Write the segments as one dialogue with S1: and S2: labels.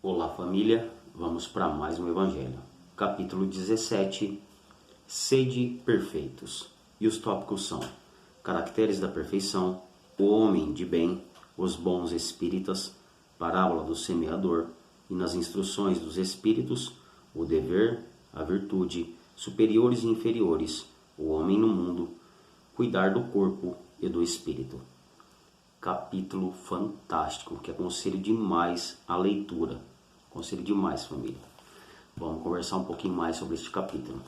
S1: Olá família, vamos para mais um Evangelho. Capítulo 17, Sede perfeitos. E os tópicos são: caracteres da perfeição, o homem de bem, os bons espíritas, parábola do semeador, e nas instruções dos espíritos, o dever, a virtude, superiores e inferiores, o homem no mundo, cuidar do corpo e do espírito. Capítulo fantástico, que aconselho demais a leitura. Aconselho demais, família. Vamos conversar um pouquinho mais sobre este capítulo.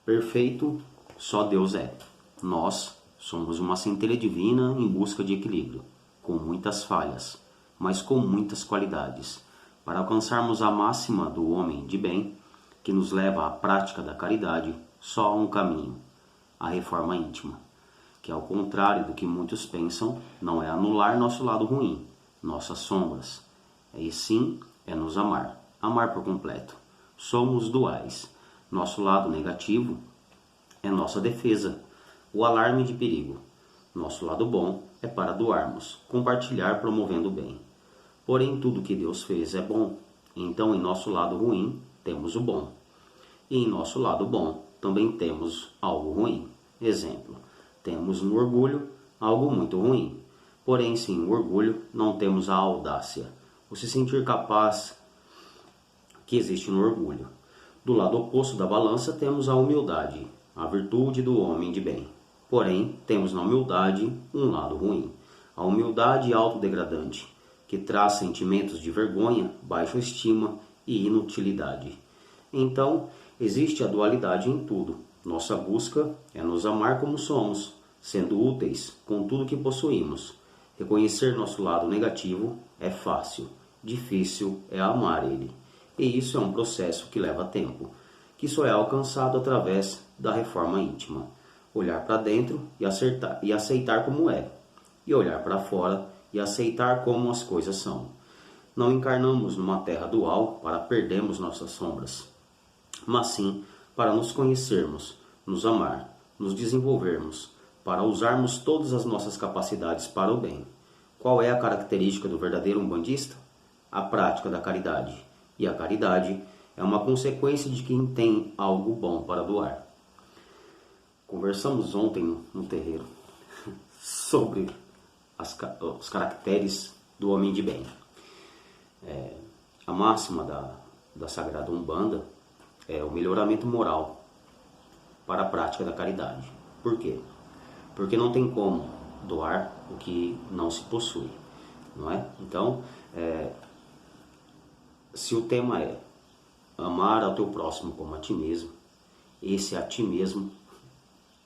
S1: Perfeito, só Deus é. Nós somos uma centelha divina em busca de equilíbrio, com muitas falhas, mas com muitas qualidades, para alcançarmos a máxima do homem de bem, que nos leva à prática da caridade. Só há um caminho: a reforma íntima, que, ao contrário do que muitos pensam, não é anular nosso lado ruim, nossas sombras, e sim é nos amar, amar por completo. Somos duais. Nosso lado negativo é nossa defesa, o alarme de perigo. Nosso lado bom é para doarmos, compartilhar, promovendo o bem. Porém, tudo que Deus fez é bom, então em nosso lado ruim temos o bom. E em nosso lado bom também temos algo ruim. Exemplo: temos no orgulho algo muito ruim. Porém, sem o orgulho, não temos a audácia, o se sentir capaz, que existe no orgulho. Do lado oposto da balança temos a humildade, a virtude do homem de bem. Porém, temos na humildade um lado ruim, a humildade autodegradante, que traz sentimentos de vergonha, baixa estima e inutilidade. Então, existe a dualidade em tudo. Nossa busca é nos amar como somos, sendo úteis com tudo que possuímos. Reconhecer nosso lado negativo é fácil, difícil é amar ele. E isso é um processo que leva tempo, que só é alcançado através da reforma íntima. Olhar para dentro e aceitar como é, e olhar para fora e aceitar como as coisas são. Não encarnamos numa terra dual para perdermos nossas sombras, mas sim para nos conhecermos, nos amar, nos desenvolvermos, para usarmos todas as nossas capacidades para o bem. Qual é a característica do verdadeiro umbandista? A prática da caridade. E a caridade é uma consequência de quem tem algo bom para doar. Conversamos ontem no terreiro sobre os caracteres do homem de bem. A máxima da Sagrada Umbanda é o melhoramento moral para a prática da caridade. Por quê? Porque não tem como doar o que não se possui, não é? Então, se o tema é amar ao teu próximo como a ti mesmo, esse é a ti mesmo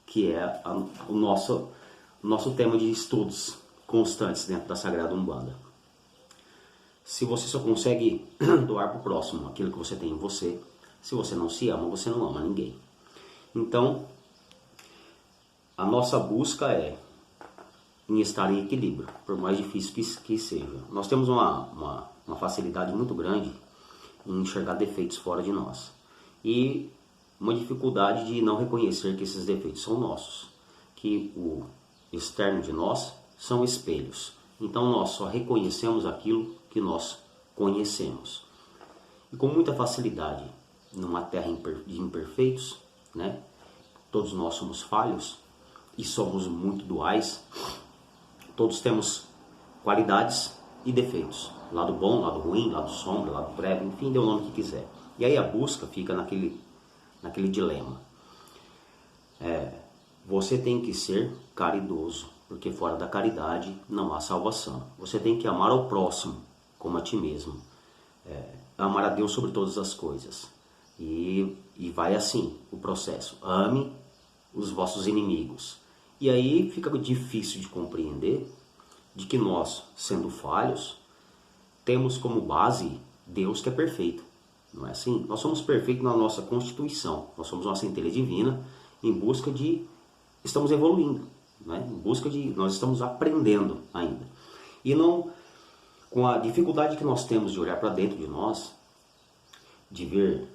S1: que é o nosso tema de estudos constantes dentro da Sagrada Umbanda. Se você só consegue doar para o próximo aquilo que você tem em você, se você não se ama, você não ama ninguém. Então, a nossa busca é em estar em equilíbrio, por mais difícil que seja. Nós temos uma facilidade muito grande em enxergar defeitos fora de nós. E uma dificuldade de não reconhecer que esses defeitos são nossos. Que o externo de nós são espelhos. Então nós só reconhecemos aquilo que nós conhecemos. E com muita facilidade, numa terra de imperfeitos, né? Todos nós somos falhos e somos muito duais. Todos temos qualidades e defeitos. Lado bom, lado ruim, lado sombra, lado prévio, enfim, dê o nome que quiser. E aí a busca fica naquele dilema. Você tem que ser caridoso, porque fora da caridade não há salvação. Você tem que amar ao próximo como a ti mesmo. Amar a Deus sobre todas as coisas. E vai assim o processo. Ame os vossos inimigos. E aí fica difícil de compreender de que nós, sendo falhos, temos como base Deus, que é perfeito. Não é assim? Nós somos perfeitos na nossa constituição. Nós somos uma centelha divina em busca de... Estamos evoluindo. Né? Em busca de... Nós estamos aprendendo ainda. E não... Com a dificuldade que nós temos de olhar para dentro de nós, de ver,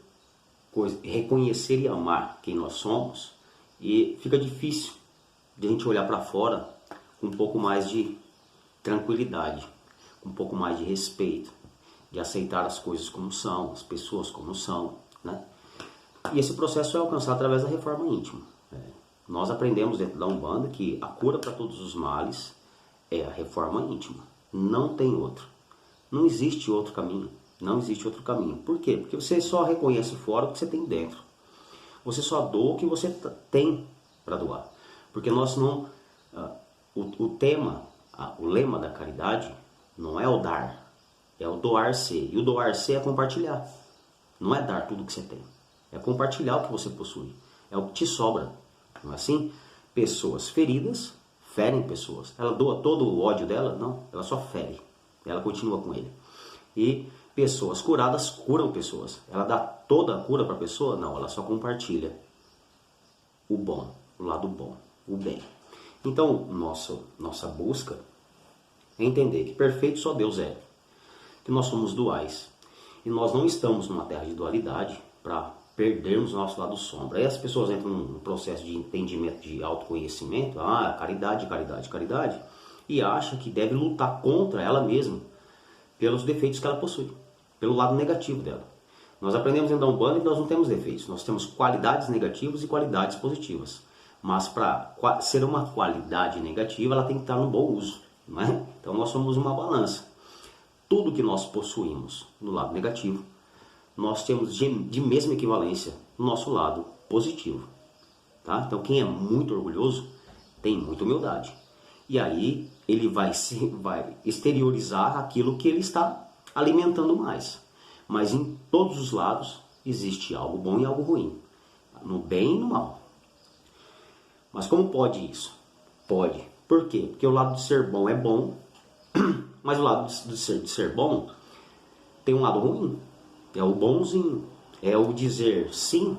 S1: reconhecer e amar quem nós somos, e fica difícil de a gente olhar para fora com um pouco mais de tranquilidade, com um pouco mais de respeito, de aceitar as coisas como são, as pessoas como são, né? E esse processo é alcançado através da reforma íntima. Nós aprendemos dentro da Umbanda que a cura para todos os males é a reforma íntima. Não tem outro. Não existe outro caminho. Não existe outro caminho. Por quê? Porque você só reconhece fora o que você tem dentro. Você só doa o que você tem para doar. Porque nós não... o tema, o lema da caridade não é o dar, é o doar-se. E o doar-se é compartilhar. Não é dar tudo que você tem. É compartilhar o que você possui. É o que te sobra. Não é assim? Pessoas feridas ferem pessoas. Ela doa todo o ódio dela? Não. Ela só fere. Ela continua com ele. E pessoas curadas curam pessoas. Ela dá toda a cura para a pessoa? Não. Ela só compartilha o bom, o lado bom, o bem. Então, nossa busca é entender que perfeito só Deus é. Que nós somos duais. E nós não estamos numa terra de dualidade para perdermos o nosso lado sombra. Aí as pessoas entram num processo de entendimento, de autoconhecimento, caridade, caridade, caridade, e acha que deve lutar contra ela mesma pelos defeitos que ela possui, pelo lado negativo dela. Nós aprendemos em Umbanda que nós não temos defeitos, nós temos qualidades negativas e qualidades positivas. Mas para ser uma qualidade negativa, ela tem que estar no bom uso, não é? Então nós somos uma balança. Tudo que nós possuímos no lado negativo, nós temos de mesma equivalência no nosso lado positivo. Tá? Então quem é muito orgulhoso tem muita humildade. E aí ele vai exteriorizar aquilo que ele está alimentando mais. Mas em todos os lados existe algo bom e algo ruim. No bem e no mal. Mas como pode isso? Pode. Por quê? Porque o lado de ser bom é bom, mas o lado de ser bom tem um lado ruim. É o bonzinho. É o dizer sim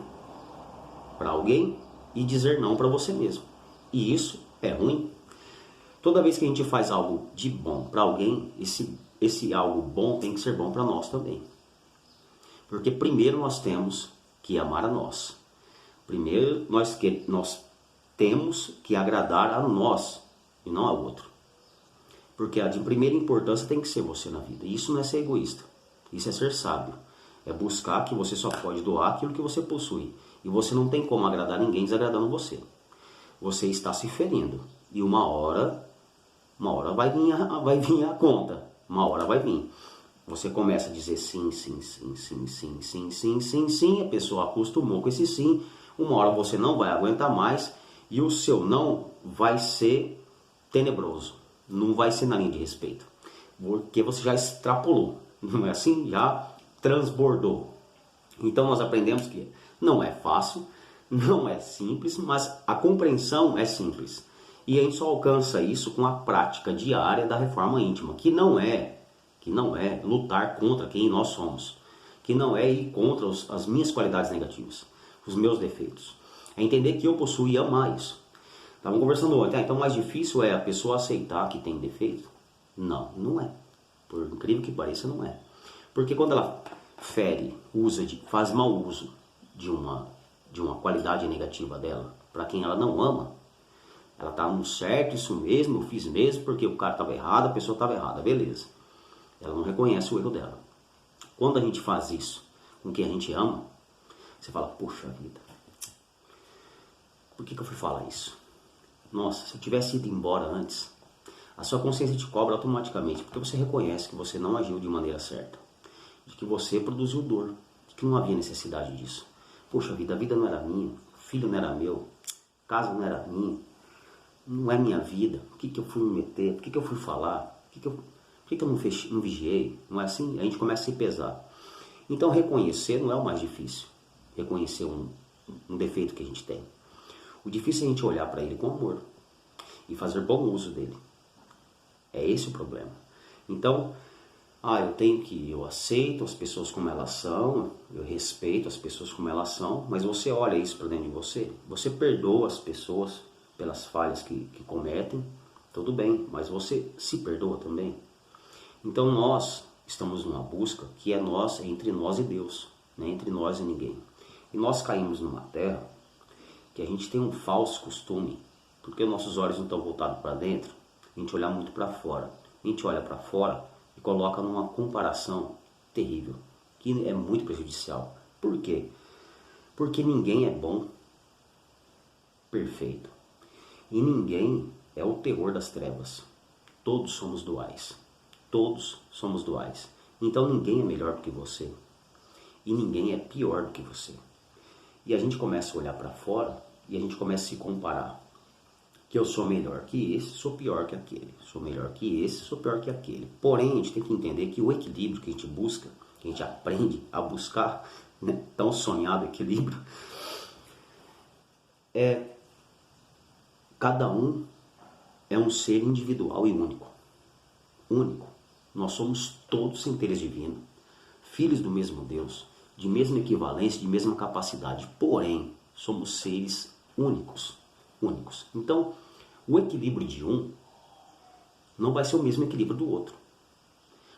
S1: para alguém e dizer não para você mesmo. E isso é ruim. Toda vez que a gente faz algo de bom para alguém, esse algo bom tem que ser bom para nós também. Porque primeiro nós temos que amar a nós. Primeiro nós temos que agradar a nós e não ao outro. Porque a de primeira importância tem que ser você na vida. E isso não é ser egoísta. Isso é ser sábio. É buscar que você só pode doar aquilo que você possui. E você não tem como agradar ninguém desagradando você. Você está se ferindo. E uma hora vai vir a conta. Uma hora vai vir. Você começa a dizer sim, sim, sim, sim, sim, sim, sim, sim, sim. A pessoa acostumou com esse sim. Uma hora você não vai aguentar mais. E o seu não vai ser tenebroso. Não vai ser na linha de respeito. Porque você já extrapolou. Não é assim? Já transbordou. Então nós aprendemos que não é fácil, não é simples, mas a compreensão é simples. E a gente só alcança isso com a prática diária da reforma íntima, que não é lutar contra quem nós somos, que não é ir contra as minhas qualidades negativas, os meus defeitos. É entender que eu possuo e amar isso. Estavam conversando ontem, então o mais difícil é a pessoa aceitar que tem defeito? Não, não é. Por incrível que pareça, não é. Porque quando ela fere, faz mau uso de uma qualidade negativa dela, para quem ela não ama, ela está no certo, isso mesmo, eu fiz mesmo, porque o cara estava errado, a pessoa estava errada, beleza. Ela não reconhece o erro dela. Quando a gente faz isso com quem a gente ama, você fala, puxa vida, por que eu fui falar isso? Nossa, se eu tivesse ido embora antes, a sua consciência te cobra automaticamente, porque você reconhece que você não agiu de maneira certa, de que você produziu dor, de que não havia necessidade disso. Poxa vida, a vida não era minha, o filho não era meu, a casa não era minha, não é minha vida, por que eu fui me meter, por que eu fui falar, por que eu não vigiei, não é assim? A gente começa a se pesar. Então reconhecer não é o mais difícil, reconhecer um defeito que a gente tem. O difícil é a gente olhar para ele com amor e fazer bom uso dele. É esse o problema. Então, eu aceito as pessoas como elas são, eu respeito as pessoas como elas são, mas você olha isso para dentro de você, você perdoa as pessoas pelas falhas que cometem, tudo bem, mas você se perdoa também. Então nós estamos numa busca que é entre nós e Deus, né? Entre nós e ninguém. E nós caímos numa terra que a gente tem um falso costume, porque nossos olhos não estão voltados para dentro, a gente olhar muito para fora. A gente olha para fora e coloca numa comparação terrível, que é muito prejudicial. Por quê? Porque ninguém é bom, perfeito. E ninguém é o terror das trevas. Todos somos duais. Todos somos duais. Então ninguém é melhor do que você. E ninguém é pior do que você. E a gente começa a olhar para fora e a gente começa a se comparar. Que eu sou melhor que esse, sou pior que aquele. Sou melhor que esse, sou pior que aquele. Porém, a gente tem que entender que o equilíbrio que a gente busca, que a gente aprende a buscar, né, tão sonhado equilíbrio, cada um é um ser individual e único. Único. Nós somos todos centelhas divinas, filhos do mesmo Deus, de mesma equivalência, de mesma capacidade. Porém, somos seres únicos. Únicos. Então, o equilíbrio de um não vai ser o mesmo equilíbrio do outro.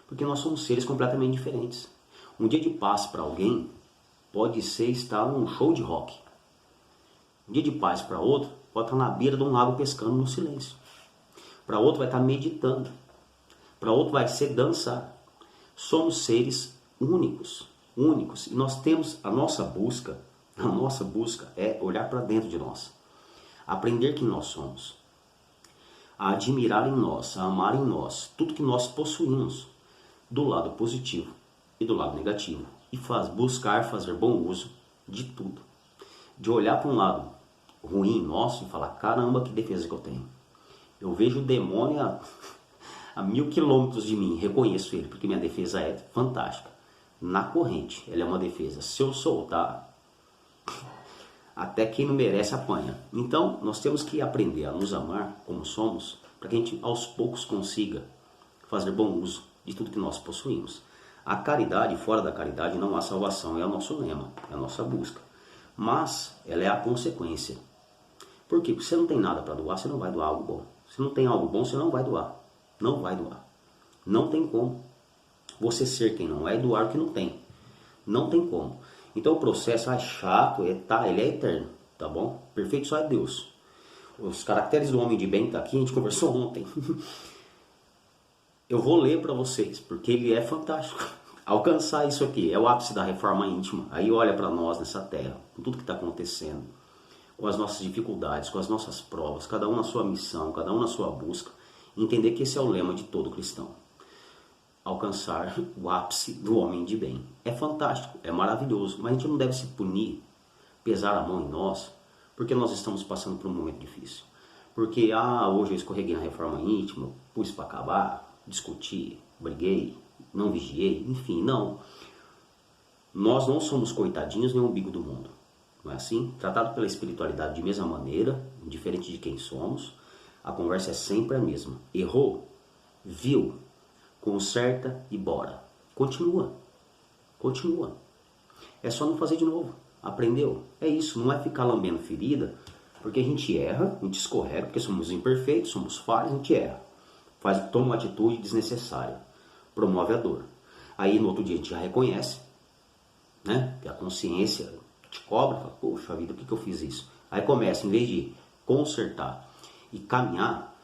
S1: Porque nós somos seres completamente diferentes. Um dia de paz para alguém pode ser estar num show de rock. Um dia de paz para outro pode estar na beira de um lago pescando no silêncio. Para outro vai estar meditando. Para outro vai ser dançar. Somos seres únicos. Únicos. E nós temos a nossa busca é olhar para dentro de nós. Aprender quem nós somos, a admirar em nós, a amar em nós tudo que nós possuímos, do lado positivo e do lado negativo, e buscar fazer bom uso de tudo. De olhar para um lado ruim nosso e falar, caramba, que defesa que eu tenho. Eu vejo o demônio a 1000 quilômetros de mim, reconheço ele, porque minha defesa é fantástica. Na corrente, ela é uma defesa. Se eu soltar, até quem não merece apanha. Então, nós temos que aprender a nos amar como somos, para que a gente aos poucos consiga fazer bom uso de tudo que nós possuímos. A caridade, fora da caridade não há salvação, é o nosso lema, é a nossa busca. Mas ela é a consequência. Por quê? Porque você não tem nada para doar, você não vai doar algo bom. Se não tem algo bom, você não vai doar. Não vai doar. Não tem como. Você ser quem não é e doar o que não tem. Não tem como. Então o processo é chato, ele é eterno, tá bom? Perfeito só é Deus. Os caracteres do homem de bem tá aqui, a gente conversou ontem. Eu vou ler para vocês, porque ele é fantástico. Alcançar isso aqui é o ápice da reforma íntima. Aí olha para nós nessa terra, com tudo que está acontecendo, com as nossas dificuldades, com as nossas provas, cada um na sua missão, cada um na sua busca. Entender que esse é o lema de todo cristão. Alcançar o ápice do homem de bem. É fantástico, é maravilhoso, mas a gente não deve se punir, pesar a mão em nós, porque nós estamos passando por um momento difícil. Porque, hoje eu escorreguei na reforma íntima, pus para acabar, discuti, briguei, não vigiei, enfim, não. Nós não somos coitadinhos nem o umbigo do mundo, não é assim? Tratado pela espiritualidade de mesma maneira, indiferente de quem somos, a conversa é sempre a mesma. Errou? Viu? Conserta e bora. Continua. Continua. É só não fazer de novo. Aprendeu? É isso. Não é ficar lambendo ferida, porque a gente erra, a gente escorrega, porque somos imperfeitos, somos falhos, a gente erra. Toma uma atitude desnecessária. Promove a dor. Aí no outro dia a gente já reconhece, né? Que a consciência te cobra, fala, poxa vida, por que eu fiz isso? Aí começa, em vez de consertar e caminhar,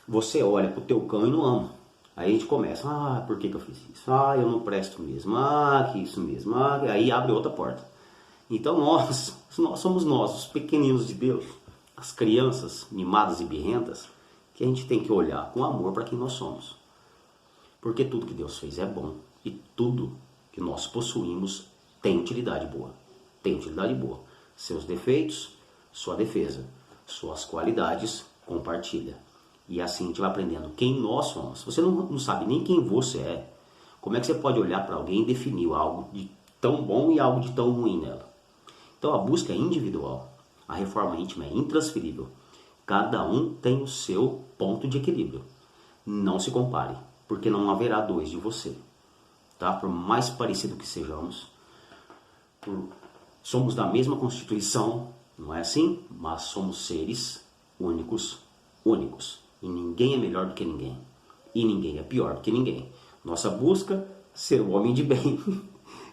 S1: você olha pro teu cão e não ama. Aí a gente começa, por que eu fiz isso? Eu não presto mesmo, que isso mesmo, aí abre outra porta. Então nós somos nós, os pequeninos de Deus, as crianças mimadas e birrentas, que a gente tem que olhar com amor para quem nós somos. Porque tudo que Deus fez é bom, e tudo que nós possuímos tem utilidade boa. Tem utilidade boa. Seus defeitos, sua defesa. Suas qualidades, compartilha. E assim a gente vai aprendendo quem nós somos. Você não sabe nem quem você é. Como é que você pode olhar para alguém e definir algo de tão bom e algo de tão ruim nela? Então a busca é individual. A reforma íntima é intransferível. Cada um tem o seu ponto de equilíbrio. Não se compare, porque não haverá dois de você. Tá? Por mais parecido que sejamos, somos da mesma constituição, não é assim? Mas somos seres únicos, únicos. E ninguém é melhor do que ninguém. E ninguém é pior do que ninguém. Nossa busca, ser um homem de bem.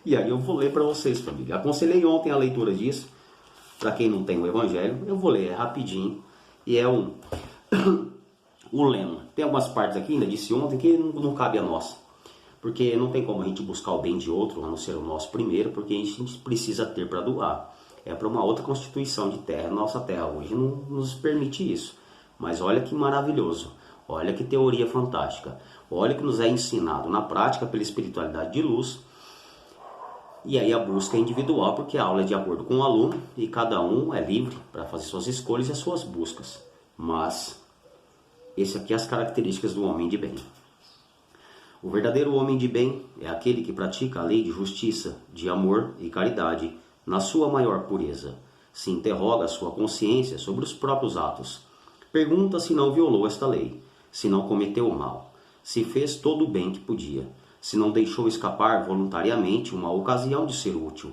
S1: E aí eu vou ler para vocês, família. Aconselhei ontem a leitura disso. Para quem não tem o Evangelho, eu vou ler rapidinho. E é o o lema. Tem algumas partes aqui, ainda disse ontem, que não cabe a nós. Porque não tem como a gente buscar o bem de outro, a não ser o nosso primeiro, porque a gente precisa ter para doar. É para uma outra constituição de terra. Nossa terra hoje não nos permite isso. Mas olha que maravilhoso. Olha que teoria fantástica. Olha que nos é ensinado na prática pela espiritualidade de luz. E aí a busca é individual, porque a aula é de acordo com o aluno e cada um é livre para fazer suas escolhas e as suas buscas. Mas esse aqui é as características do homem de bem. O verdadeiro homem de bem é aquele que pratica a lei de justiça, de amor e caridade na sua maior pureza. Se interroga a sua consciência sobre os próprios atos. Pergunta se não violou esta lei, se não cometeu o mal, se fez todo o bem que podia, se não deixou escapar voluntariamente uma ocasião de ser útil,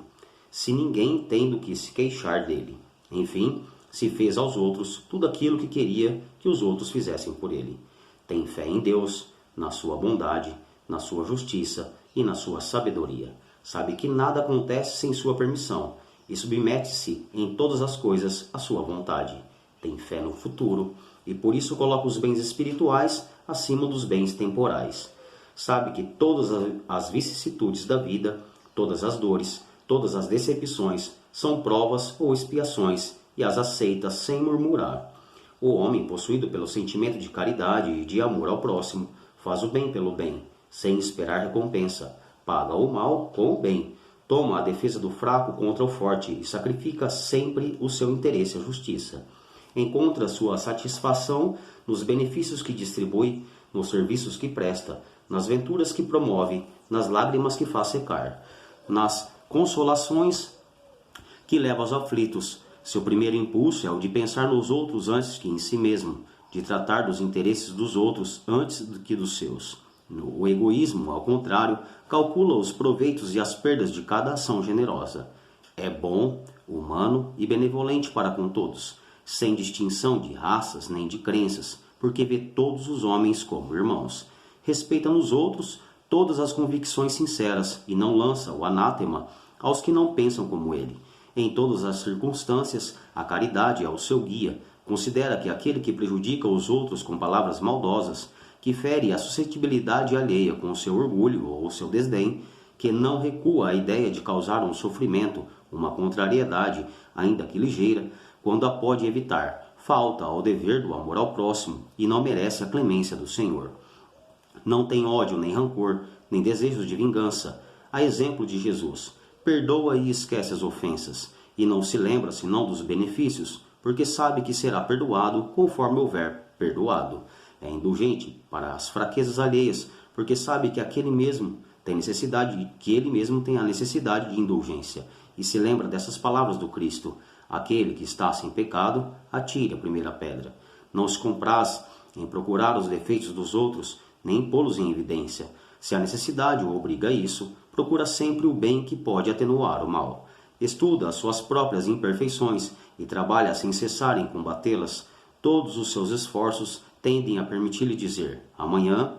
S1: se ninguém tem do que se queixar dele. Enfim, se fez aos outros tudo aquilo que queria que os outros fizessem por ele. Tem fé em Deus, na sua bondade, na sua justiça e na sua sabedoria. Sabe que nada acontece sem sua permissão e submete-se em todas as coisas à sua vontade. Tem fé no futuro e por isso coloca os bens espirituais acima dos bens temporais. Sabe que todas as vicissitudes da vida, todas as dores, todas as decepções são provas ou expiações e as aceita sem murmurar. O homem, possuído pelo sentimento de caridade e de amor ao próximo, faz o bem pelo bem, sem esperar recompensa, paga o mal com o bem, toma a defesa do fraco contra o forte e sacrifica sempre o seu interesse à justiça. Encontra sua satisfação nos benefícios que distribui, nos serviços que presta, nas venturas que promove, nas lágrimas que faz secar, nas consolações que leva aos aflitos. Seu primeiro impulso é o de pensar nos outros antes que em si mesmo, de tratar dos interesses dos outros antes do que dos seus. O egoísmo, ao contrário, calcula os proveitos e as perdas de cada ação generosa. É bom, humano e benevolente para com todos, sem distinção de raças nem de crenças, porque vê todos os homens como irmãos. Respeita nos outros todas as convicções sinceras e não lança o anátema aos que não pensam como ele. Em todas as circunstâncias, a caridade é o seu guia. Considera que aquele que prejudica os outros com palavras maldosas, que fere a suscetibilidade alheia com o seu orgulho ou o seu desdém, que não recua à ideia de causar um sofrimento, uma contrariedade, ainda que ligeira, quando a pode evitar, falta ao dever do amor ao próximo e não merece a clemência do Senhor. Não tem ódio nem rancor, nem desejos de vingança, a exemplo de Jesus. Perdoa e esquece as ofensas, e não se lembra senão dos benefícios, porque sabe que será perdoado conforme houver perdoado. É indulgente para as fraquezas alheias, porque sabe que aquele mesmo tem necessidade, que ele mesmo tem a necessidade de indulgência, e se lembra dessas palavras do Cristo: aquele que está sem pecado, atire a primeira pedra. Não se compraz em procurar os defeitos dos outros, nem pô-los em evidência. Se a necessidade o obriga a isso, procura sempre o bem que pode atenuar o mal. Estuda as suas próprias imperfeições e trabalha sem cessar em combatê-las. Todos os seus esforços tendem a permitir-lhe dizer, amanhã,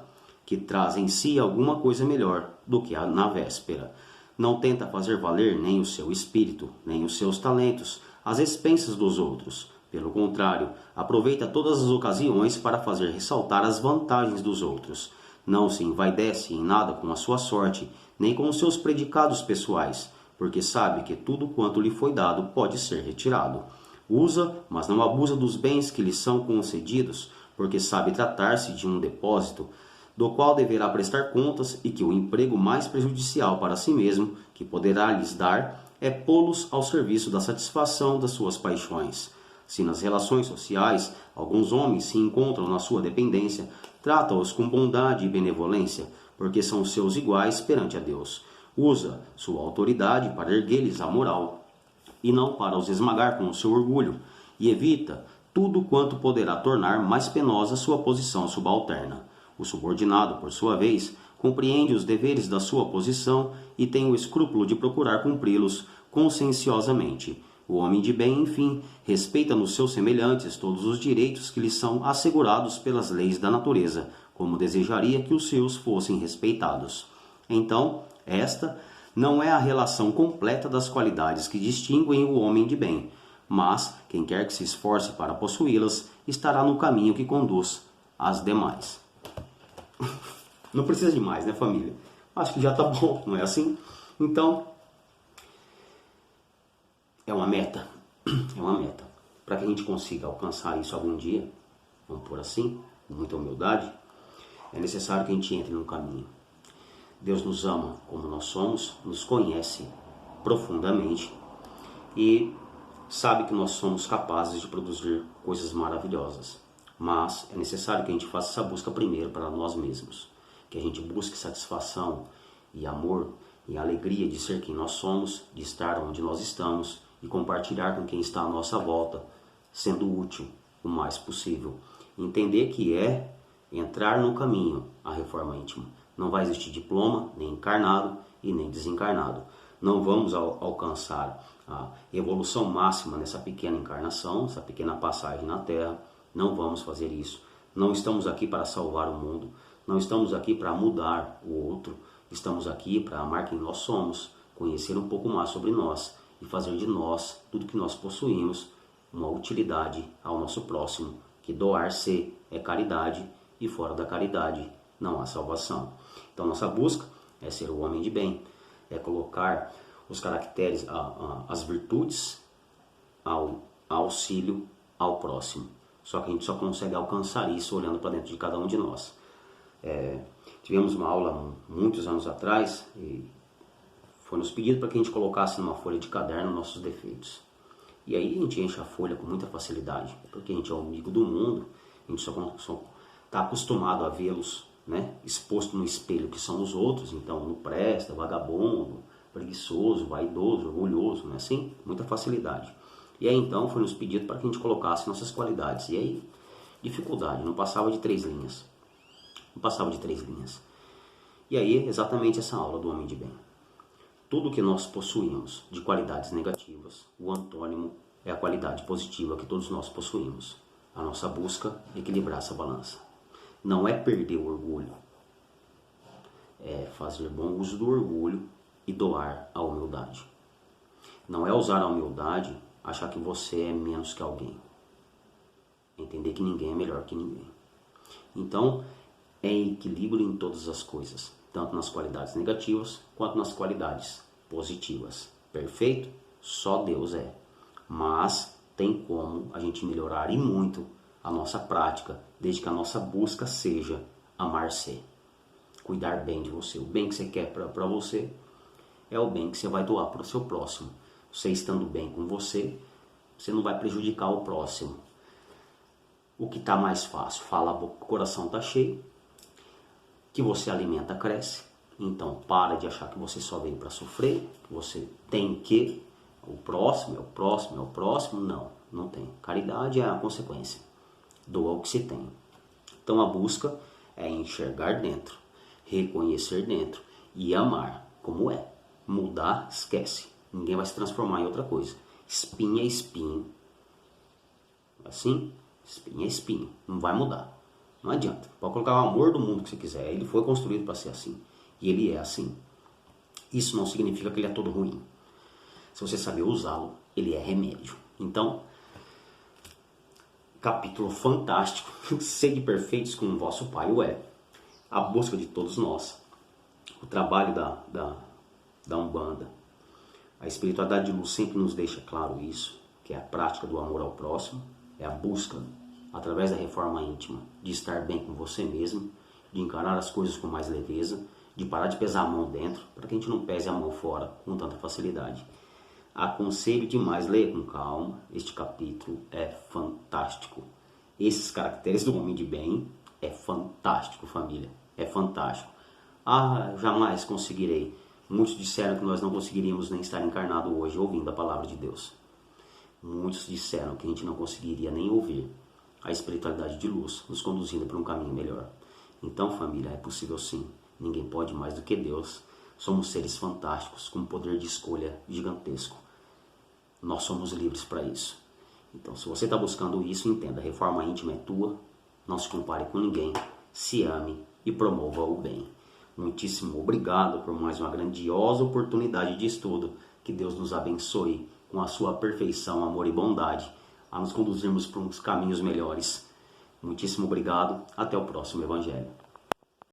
S1: que traz em si alguma coisa melhor do que na véspera. Não tenta fazer valer nem o seu espírito, nem os seus talentos, às expensas dos outros. Pelo contrário, aproveita todas as ocasiões para fazer ressaltar as vantagens dos outros. Não se envaidece em nada com a sua sorte, nem com os seus predicados pessoais, porque sabe que tudo quanto lhe foi dado pode ser retirado. Usa, mas não abusa dos bens que lhe são concedidos, porque sabe tratar-se de um depósito, do qual deverá prestar contas e que o emprego mais prejudicial para si mesmo, que poderá lhes dar, é pô-los ao serviço da satisfação das suas paixões. Se nas relações sociais alguns homens se encontram na sua dependência, trata-os com bondade e benevolência, porque são seus iguais perante a Deus. Usa sua autoridade para erguer-lhes a moral, e não para os esmagar com o seu orgulho, e evita tudo quanto poderá tornar mais penosa sua posição subalterna. O subordinado, por sua vez, compreende os deveres da sua posição e tem o escrúpulo de procurar cumpri-los conscienciosamente. O homem de bem, enfim, respeita nos seus semelhantes todos os direitos que lhe são assegurados pelas leis da natureza, como desejaria que os seus fossem respeitados. Então, esta não é a relação completa das qualidades que distinguem o homem de bem, mas quem quer que se esforce para possuí-las estará no caminho que conduz as demais. Não precisa de mais, né, família? Acho que já tá bom, não é assim? Então, é uma meta. É uma meta. Para que a gente consiga alcançar isso algum dia, vamos por assim, com muita humildade, é necessário que a gente entre no caminho. Deus nos ama como nós somos, nos conhece profundamente e sabe que nós somos capazes de produzir coisas maravilhosas. Mas é necessário que a gente faça essa busca primeiro para nós mesmos. Que a gente busque satisfação e amor e alegria de ser quem nós somos, de estar onde nós estamos e compartilhar com quem está à nossa volta, sendo útil o mais possível. Entender que é entrar no caminho, a reforma íntima. Não vai existir diploma, nem encarnado e nem desencarnado. Não vamos alcançar a evolução máxima nessa pequena encarnação, essa pequena passagem na Terra. Não vamos fazer isso. Não estamos aqui para salvar o mundo. Não estamos aqui para mudar o outro. Estamos aqui para amar quem nós somos, conhecer um pouco mais sobre nós e fazer de nós, tudo que nós possuímos, uma utilidade ao nosso próximo. Que doar-se é caridade e fora da caridade não há salvação. Então nossa busca é ser o homem de bem, é colocar os caracteres, as virtudes ao auxílio ao próximo. Só que a gente só consegue alcançar isso olhando para dentro de cada um de nós. Tivemos uma aula muitos anos atrás e foi nos pedido para que a gente colocasse numa folha de caderno nossos defeitos. E aí a gente enche a folha com muita facilidade, porque a gente é o amigo do mundo, a gente só está acostumado a vê-los, né, exposto no espelho que são os outros, então não presta, vagabundo, preguiçoso, vaidoso, orgulhoso, não é assim? Muita facilidade. E aí então foi nos pedido para que a gente colocasse nossas qualidades. E aí, dificuldade, não passava de 3 linhas. Não passava de 3 linhas. E aí, exatamente essa aula do homem de bem. Tudo que nós possuímos de qualidades negativas, o antônimo é a qualidade positiva que todos nós possuímos. A nossa busca é equilibrar essa balança. Não é perder o orgulho, é fazer bom uso do orgulho e doar a humildade. Não é usar a humildade, achar que você é menos que alguém. Entender que ninguém é melhor que ninguém. Então, é equilíbrio em todas as coisas, tanto nas qualidades negativas quanto nas qualidades positivas. Perfeito? Só Deus é. Mas tem como a gente melhorar e muito a nossa prática, desde que a nossa busca seja amar-se, cuidar bem de você. O bem que você quer para você é o bem que você vai doar para o seu próximo. Você estando bem com você, você não vai prejudicar o próximo. O que está mais fácil? Fala a boca, o coração está cheio, que você alimenta, cresce. Então para de achar que você só veio para sofrer, que você tem que, o próximo é o próximo, é o próximo. Não, não tem. Caridade é a consequência. Doa o que se tem. Então a busca é enxergar dentro, reconhecer dentro e amar como é. Mudar, esquece. Ninguém vai se transformar em outra coisa. Espinho é espinho. Assim, espinho é espinho. Não vai mudar. Não adianta. Pode colocar o amor do mundo que você quiser. Ele foi construído para ser assim. E ele é assim. Isso não significa que ele é todo ruim. Se você saber usá-lo, ele é remédio. Então, capítulo fantástico. Sede perfeitos como o vosso Pai o é. A busca de todos nós. O trabalho da Umbanda. A espiritualidade de luz sempre nos deixa claro isso, que é a prática do amor ao próximo, é a busca, através da reforma íntima, de estar bem com você mesmo, de encarar as coisas com mais leveza, de parar de pesar a mão dentro, para que a gente não pese a mão fora com tanta facilidade. Aconselho demais, leia com calma, este capítulo é fantástico. Esses caracteres do homem de bem é fantástico, família, é fantástico. Ah, jamais conseguirei. Muitos disseram que nós não conseguiríamos nem estar encarnado hoje ouvindo a palavra de Deus. Muitos disseram que a gente não conseguiria nem ouvir a espiritualidade de luz nos conduzindo para um caminho melhor. Então, família, é possível sim. Ninguém pode mais do que Deus. Somos seres fantásticos, com um poder de escolha gigantesco. Nós somos livres para isso. Então, se você está buscando isso, entenda, a reforma íntima é tua, não se compare com ninguém, se ame e promova o bem. Muitíssimo obrigado por mais uma grandiosa oportunidade de estudo. Que Deus nos abençoe com a sua perfeição, amor e bondade, a nos conduzirmos para uns caminhos melhores. Muitíssimo obrigado. Até o próximo Evangelho.